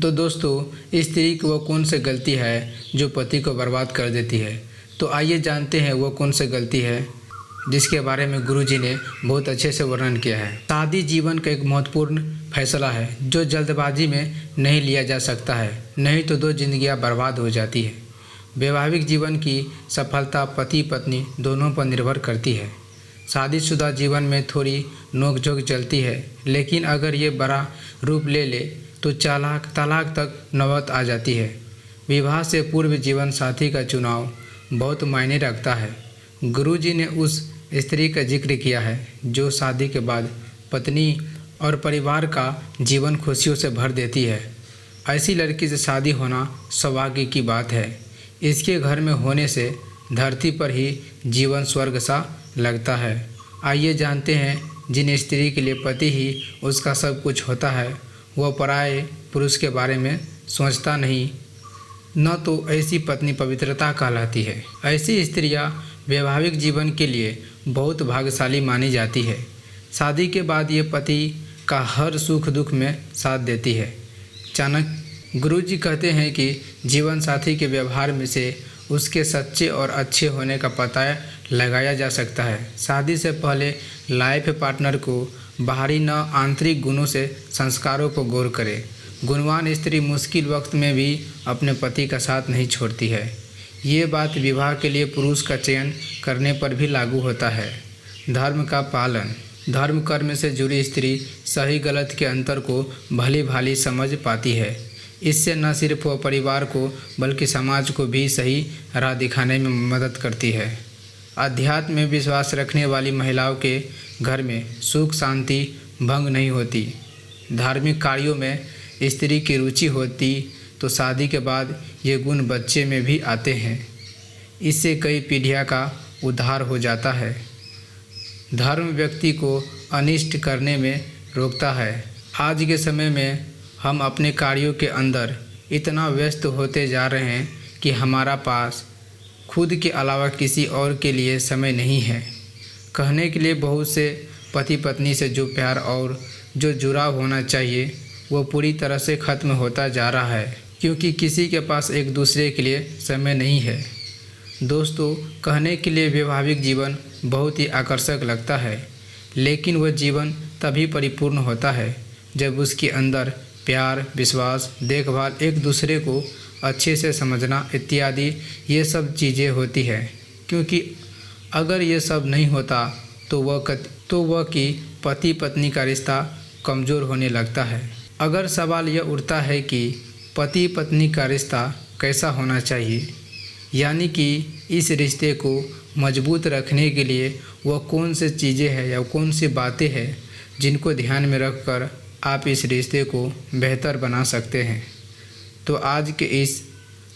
तो दोस्तों, स्त्री की वो कौन सी गलती है जो पति को बर्बाद कर देती है। तो आइए जानते हैं वो कौन सी गलती है जिसके बारे में गुरुजी ने बहुत अच्छे से वर्णन किया है। शादी जीवन का एक महत्वपूर्ण फैसला है जो जल्दबाजी में नहीं लिया जा सकता है, नहीं तो दो जिंदगियां बर्बाद हो जाती है। वैवाहिक जीवन की सफलता पति पत्नी दोनों पर निर्भर करती है। शादीशुदा जीवन में थोड़ी नोकझोंक चलती है, लेकिन अगर ये बड़ा रूप ले तो तलाक तक नौबत आ जाती है। विवाह से पूर्व जीवन साथी का चुनाव बहुत मायने रखता है। गुरुजी ने उस स्त्री का जिक्र किया है जो शादी के बाद पत्नी और परिवार का जीवन खुशियों से भर देती है। ऐसी लड़की से शादी होना सौभाग्य की बात है। इसके घर में होने से धरती पर ही जीवन स्वर्ग सा लगता है। आइए जानते हैं जिन स्त्री के लिए पति ही उसका सब कुछ होता है, वह पराये पुरुष के बारे में सोचता नहीं, न तो ऐसी पत्नी पवित्रता कहलाती है। ऐसी स्त्रियां वैवाहिक जीवन के लिए बहुत भाग्यशाली मानी जाती है। शादी के बाद ये पति का हर सुख दुख में साथ देती है। चाणक्य गुरुजी कहते हैं कि जीवन साथी के व्यवहार में से उसके सच्चे और अच्छे होने का पता लगाया जा सकता है। शादी से पहले लाइफ पार्टनर को बाहरी न आंतरिक गुणों से संस्कारों को गौर करें। गुणवान स्त्री मुश्किल वक्त में भी अपने पति का साथ नहीं छोड़ती है। ये बात विवाह के लिए पुरुष का चयन करने पर भी लागू होता है। धर्म का पालन। धर्म कर्म से जुड़ी स्त्री सही गलत के अंतर को भली भांति समझ पाती है। इससे न सिर्फ वह परिवार को बल्कि समाज को भी सही राह दिखाने में मदद करती है। अध्यात्म में विश्वास रखने वाली महिलाओं के घर में सुख शांति भंग नहीं होती। धार्मिक कार्यों में स्त्री की रुचि होती तो शादी के बाद ये गुण बच्चे में भी आते हैं। इससे कई पीढ़ियां का उद्धार हो जाता है। धर्म व्यक्ति को अनिष्ट करने में रोकता है। आज के समय में हम अपने कार्यों के अंदर इतना व्यस्त होते जा रहे हैं कि हमारा पास खुद के अलावा किसी और के लिए समय नहीं है। कहने के लिए बहुत से पति पत्नी से जो प्यार और जो जुड़ाव होना चाहिए वो पूरी तरह से ख़त्म होता जा रहा है, क्योंकि किसी के पास एक दूसरे के लिए समय नहीं है। दोस्तों, कहने के लिए वैवाहिक जीवन बहुत ही आकर्षक लगता है, लेकिन वह जीवन तभी परिपूर्ण होता है जब उसके अंदर प्यार, विश्वास, देखभाल, एक दूसरे को अच्छे से समझना इत्यादि ये सब चीज़ें होती है। क्योंकि अगर ये सब नहीं होता तो वह कि पति पत्नी का रिश्ता कमज़ोर होने लगता है। अगर सवाल यह उठता है कि पति पत्नी का रिश्ता कैसा होना चाहिए, यानी कि इस रिश्ते को मजबूत रखने के लिए वह कौन सी चीज़ें हैं या कौन सी बातें हैं जिनको ध्यान में रखकर आप इस रिश्ते को बेहतर बना सकते हैं, तो आज के इस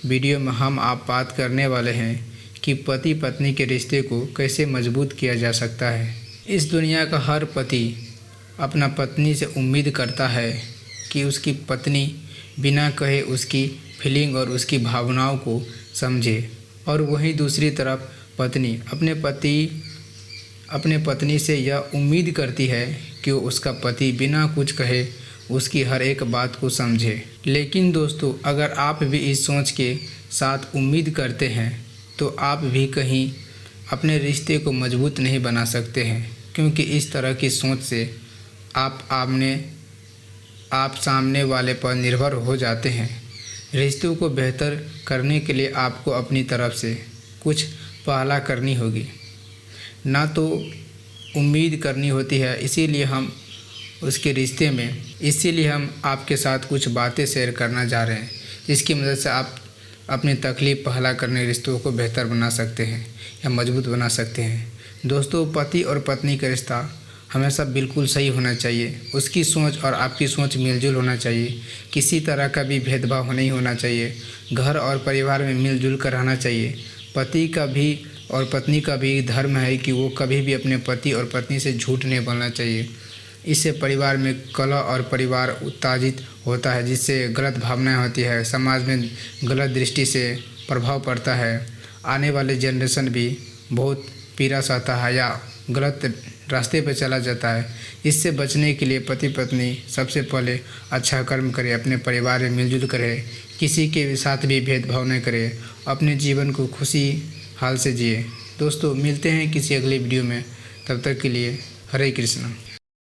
वीडियो में हम आप बात करने वाले हैं कि पति पत्नी के रिश्ते को कैसे मजबूत किया जा सकता है। इस दुनिया का हर पति अपना पत्नी से उम्मीद करता है कि उसकी पत्नी बिना कहे उसकी फीलिंग और उसकी भावनाओं को समझे, और वहीं दूसरी तरफ पत्नी अपने पत्नी से यह उम्मीद करती है कि वो उसका पति बिना कुछ कहे उसकी हर एक बात को समझे। लेकिन दोस्तों, अगर आप भी इस सोच के साथ उम्मीद करते हैं तो आप भी कहीं अपने रिश्ते को मजबूत नहीं बना सकते हैं, क्योंकि इस तरह की सोच से आप सामने वाले पर निर्भर हो जाते हैं। रिश्तों को बेहतर करने के लिए आपको अपनी तरफ से कुछ पहला करनी होगी, ना तो उम्मीद करनी होती है। इसीलिए हम आपके साथ कुछ बातें शेयर करना जा रहे हैं, जिसकी मदद से आप अपनी तकलीफ़ पहला करने रिश्तों को बेहतर बना सकते हैं या मजबूत बना सकते हैं। दोस्तों, पति और पत्नी का रिश्ता हमेशा बिल्कुल सही होना चाहिए। उसकी सोच और आपकी सोच मिलजुल होना चाहिए। किसी तरह का भी भेदभाव नहीं होना चाहिए। घर और परिवार में मिलजुल कर रहना चाहिए। पति का भी और पत्नी का भी धर्म है कि वो कभी भी अपने पति और पत्नी से झूठ नहीं बोलना चाहिए। इससे परिवार में कलह और परिवार उत्तेजित होता है, जिससे गलत भावनाएं होती है, समाज में गलत दृष्टि से प्रभाव पड़ता है। आने वाले जनरेशन भी बहुत पीड़ा सहता है या गलत रास्ते पर चला जाता है। इससे बचने के लिए पति पत्नी सबसे पहले अच्छा कर्म करें, अपने परिवार में मिलजुल करें, किसी के साथ भी भेदभाव न करें, अपने जीवन को खुशी हाल से जिए। दोस्तों मिलते हैं किसी अगले वीडियो में, तब तक के लिए हरे कृष्णा।